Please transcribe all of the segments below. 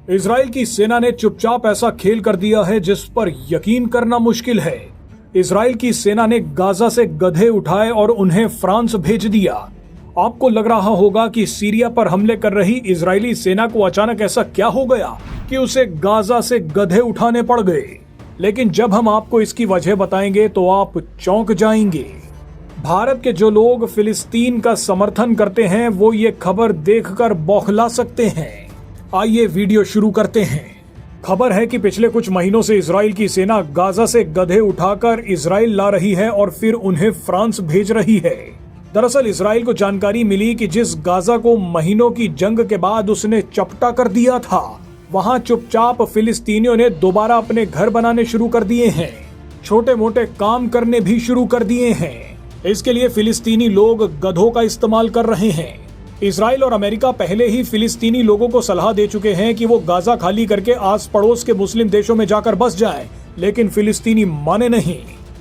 Israel की सेना ने चुपचाप ऐसा खेल कर दिया है जिस पर यकीन करना मुश्किल है। इजराइल की सेना ने गाजा से गधे उठाए और उन्हें फ्रांस भेज दिया। आपको लग रहा होगा कि सीरिया पर हमले कर रही इजरायली सेना को अचानक ऐसा क्या हो गया कि उसे गाजा से गधे उठाने पड़ गए, लेकिन जब हम आपको इसकी वजह बताएंगे तो आप चौंक जाएंगे। भारत के जो लोग फिलिस्तीन का समर्थन करते हैं वो ये खबर देखकर बौखला सकते हैं। आइए वीडियो शुरू करते हैं। खबर है कि पिछले कुछ महीनों से इजराइल की सेना गाजा से गधे उठाकर इजराइल ला रही है और फिर उन्हें फ्रांस भेज रही है। दरअसल इजराइल को जानकारी मिली कि जिस गाजा को महीनों की जंग के बाद उसने चपटा कर दिया था, वहां चुपचाप फिलिस्तीनियों ने दोबारा अपने घर बनाने शुरू कर दिए हैं, छोटे मोटे काम करने भी शुरू कर दिए हैं। इसके लिए फिलिस्तीनी लोग गधों का इस्तेमाल कर रहे हैं। इजराइल और अमेरिका पहले ही फिलिस्तीनी लोगों को सलाह दे चुके हैं कि वो गाजा खाली करके आस पड़ोस के मुस्लिम देशों में जाकर बस जाएं, लेकिन फिलिस्तीनी माने नहीं।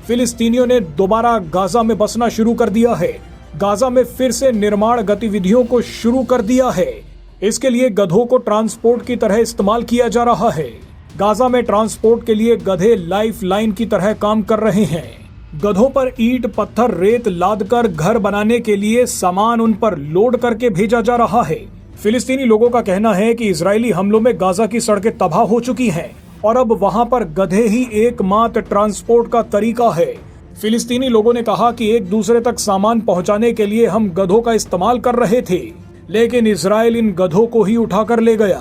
फिलिस्तीनियों ने दोबारा गाजा में बसना शुरू कर दिया है। गाजा में फिर से निर्माण गतिविधियों को शुरू कर दिया है। इसके लिए गधों को ट्रांसपोर्ट की तरह इस्तेमाल किया जा रहा है। गाजा में ट्रांसपोर्ट के लिए गधे लाइफ लाइन की तरह काम कर रहे हैं। गधों पर ईंट पत्थर रेत लादकर घर बनाने के लिए सामान उन पर लोड करके भेजा जा रहा है। फिलिस्तीनी लोगों का कहना है कि इजरायली हमलों में गाजा की सड़कें तबाह हो चुकी हैं और अब वहां पर गधे ही एकमात्र ट्रांसपोर्ट का तरीका है। फिलिस्तीनी लोगों ने कहा कि एक दूसरे तक सामान पहुंचाने के लिए हम गधों का इस्तेमाल कर रहे थे, लेकिन इजराइल इन गधों को ही उठाकर ले गया।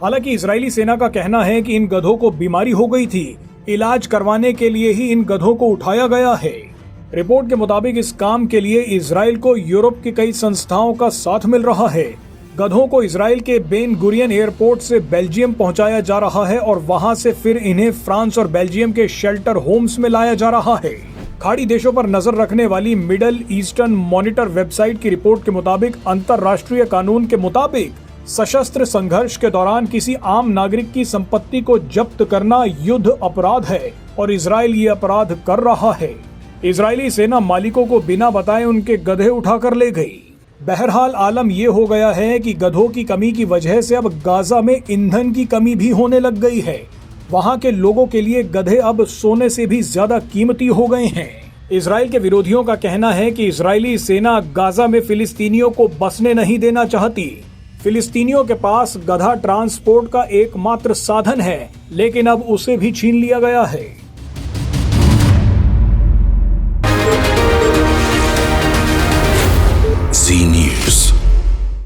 हालांकि इजरायली सेना का कहना है कि इन गधों को बीमारी हो गई थी, इलाज करवाने के लिए ही इन गधों को उठाया गया है। रिपोर्ट के मुताबिक इस काम के लिए इजराइल को यूरोप की कई संस्थाओं का साथ मिल रहा है। गधों को इजराइल के बेन गुरियन एयरपोर्ट से बेल्जियम पहुंचाया जा रहा है और वहां से फिर इन्हें फ्रांस और बेल्जियम के शेल्टर होम्स में लाया जा रहा है। खाड़ी देशों पर नजर रखने वाली मिडल ईस्टर्न मॉनिटर वेबसाइट की रिपोर्ट के मुताबिक अंतर्राष्ट्रीय कानून के मुताबिक सशस्त्र संघर्ष के दौरान किसी आम नागरिक की संपत्ति को जब्त करना युद्ध अपराध है और इजराइल ये अपराध कर रहा है। इजरायली सेना मालिकों को बिना बताए उनके गधे उठाकर ले गई। बहरहाल आलम ये हो गया है कि गधों की कमी की वजह से अब गाजा में ईंधन की कमी भी होने लग गई है। वहां के लोगों के लिए गधे अब सोने से भी ज्यादा कीमती हो गए हैं। इजराइल के विरोधियों का कहना है कि इजरायली सेना गाजा में फिलिस्तीनियों को बसने नहीं देना चाहती। फिलिस्तीनियों के पास गधा ट्रांसपोर्ट का एकमात्र साधन है, लेकिन अब उसे भी छीन लिया गया है।